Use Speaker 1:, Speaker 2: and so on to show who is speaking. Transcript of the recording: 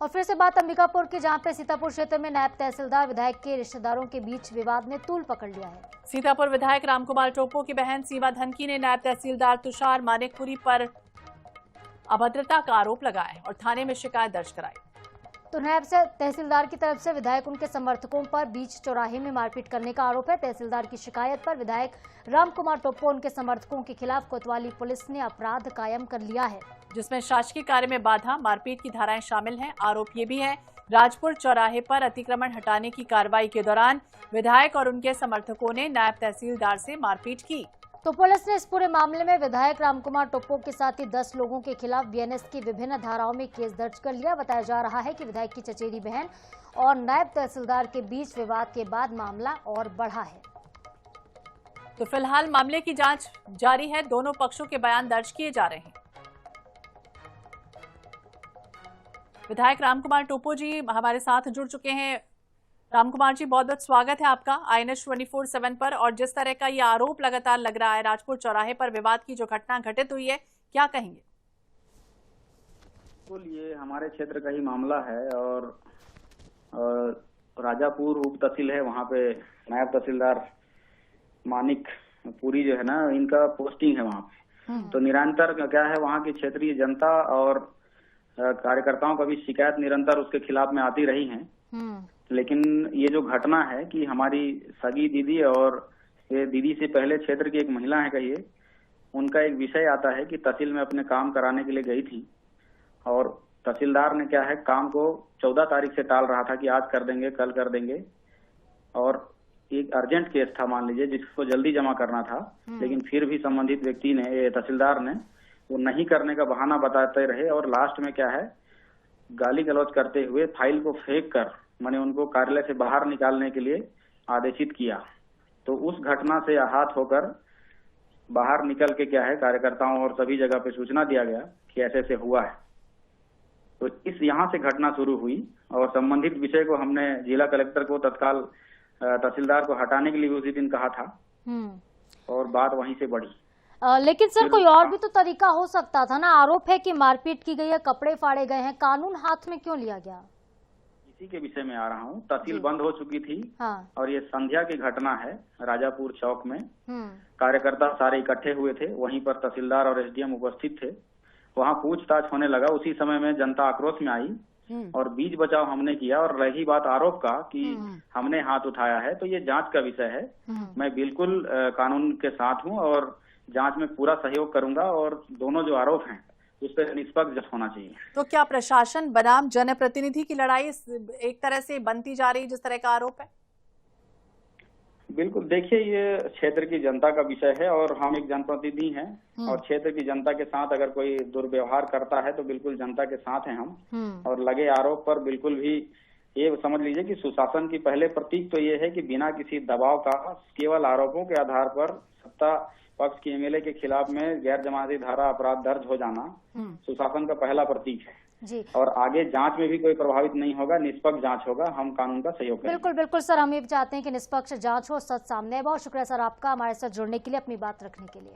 Speaker 1: और फिर से बात अंबिकापुर की, जहां पे सीतापुर क्षेत्र में नायब तहसीलदार विधायक के रिश्तेदारों के बीच विवाद ने तूल पकड़ लिया है।
Speaker 2: सीतापुर विधायक रामकुमार टोप्पो की बहन सीमा धनकी ने नायब तहसीलदार तुषार मानिकपुरी पर अभद्रता का आरोप लगाया है और थाने में शिकायत दर्ज कराई।
Speaker 1: तो नायब से तहसीलदार की तरफ से विधायक उनके समर्थकों पर बीच चौराहे में मारपीट करने का आरोप है। तहसीलदार की शिकायत पर विधायक रामकुमार टोप्पो उनके समर्थकों के खिलाफ कोतवाली पुलिस ने अपराध कायम कर लिया है,
Speaker 2: जिसमें शासकीय कार्य में बाधा, मारपीट की धाराएं शामिल हैं। आरोप ये भी है राजपुर चौराहे पर अतिक्रमण हटाने की कार्रवाई के दौरान विधायक और उनके समर्थकों ने नायब तहसीलदार से मारपीट की।
Speaker 1: तो पुलिस ने इस पूरे मामले में विधायक रामकुमार टोप्पो के साथ ही 10 लोगों के खिलाफ बीएनएस की विभिन्न धाराओं में केस दर्ज कर लिया। बताया जा रहा है कि विधायक की चचेरी बहन और नायब तहसीलदार के बीच विवाद के बाद मामला और बढ़ा है।
Speaker 2: तो फिलहाल मामले की जांच जारी है, दोनों पक्षों के बयान दर्ज किए जा रहे हैं। विधायक रामकुमार टोप्पो जी हमारे साथ जुड़ चुके हैं। रामकुमार जी, बहुत बहुत स्वागत है आपका INS 24/7 पर। और जिस तरह का ये आरोप लगातार लग रहा है राजपुर चौराहे पर विवाद की जो घटना घटित हुई है, क्या कहेंगे?
Speaker 3: ये हमारे क्षेत्र का ही मामला है और राजापुर उप तहसील है, वहाँ पे नायब तहसीलदार मानिकपुरी जो है ना, इनका पोस्टिंग है वहाँ पे। तो निरंतर क्या है, वहाँ की क्षेत्रीय जनता और कार्यकर्ताओं का भी शिकायत निरंतर उसके खिलाफ में आती रही है। लेकिन ये जो घटना है कि हमारी सगी दीदी और ये दीदी से पहले क्षेत्र की एक महिला है, कहिए, उनका एक विषय आता है कि तहसील में अपने काम कराने के लिए गई थी और तहसीलदार ने क्या है, काम को 14 तारीख से टाल रहा था कि आज कर देंगे, कल कर देंगे। और एक अर्जेंट केस था, मान लीजिए, जिसको जल्दी जमा करना था, लेकिन फिर भी संबंधित व्यक्ति ने, तहसीलदार ने, वो नहीं करने का बहाना बताते रहे और लास्ट में क्या है, गाली गलौज करते हुए फाइल को फेंक कर मैंने उनको कार्यालय से बाहर निकालने के लिए आदेशित किया। तो उस घटना से आहत होकर बाहर निकल के क्या है, कार्यकर्ताओं और सभी जगह पे सूचना दिया गया कि ऐसे ऐसे हुआ है। तो इस यहाँ से घटना शुरू हुई और संबंधित विषय को हमने जिला कलेक्टर को तत्काल तहसीलदार को हटाने के लिए उसी दिन कहा था और बात वहीं से बढ़ी।
Speaker 1: लेकिन सर, कोई और भी तो तरीका हो सकता था ना। आरोप है कि मारपीट की गई है, कपड़े फाड़े गए हैं, कानून हाथ में क्यों लिया गया?
Speaker 3: इसी के विषय में आ रहा हूँ। तहसील बंद हो चुकी थी।
Speaker 1: हाँ।
Speaker 3: और ये संध्या की घटना है, राजापुर चौक में कार्यकर्ता सारे इकट्ठे हुए थे, वहीं पर तहसीलदार और SDM उपस्थित थे। वहाँ पूछताछ होने लगा, उसी समय में जनता आक्रोश में आई और बीच बचाव हमने किया। और रही बात आरोप का कि हमने हाथ उठाया है, तो ये जांच का विषय है। मैं बिल्कुल कानून के साथ हूँ और जांच में पूरा सहयोग करूंगा और दोनों जो आरोप हैं उस पर निष्पक्ष जांच होना चाहिए।
Speaker 2: तो क्या प्रशासन बनाम जनप्रतिनिधि की लड़ाई एक तरह से बनती जा रही, जिस तरह का आरोप है?
Speaker 3: बिल्कुल, देखिए, ये क्षेत्र की जनता का विषय है और हम एक जनप्रतिनिधि हैं और क्षेत्र की जनता के साथ अगर कोई दुर्व्यवहार करता है तो बिल्कुल जनता के साथ हैं हम। और लगे आरोप पर बिल्कुल भी ये समझ लीजिए कि सुशासन की पहले प्रतीक तो ये है कि बिना किसी दबाव का केवल आरोपों के आधार पर सत्ता पक्ष की MLA के खिलाफ में गैर जमानती धारा अपराध दर्ज हो जाना सुशासन का पहला प्रतीक है
Speaker 1: जी।
Speaker 3: और आगे जांच में भी कोई प्रभावित नहीं होगा, निष्पक्ष जांच होगा। हम कानून का सहयोग करेंगे।
Speaker 1: बिल्कुल बिल्कुल सर, हम ये चाहते हैं कि निष्पक्ष जांच हो, सच सामने। बहुत शुक्रिया सर आपका हमारे साथ जुड़ने के लिए, अपनी बात रखने के लिए।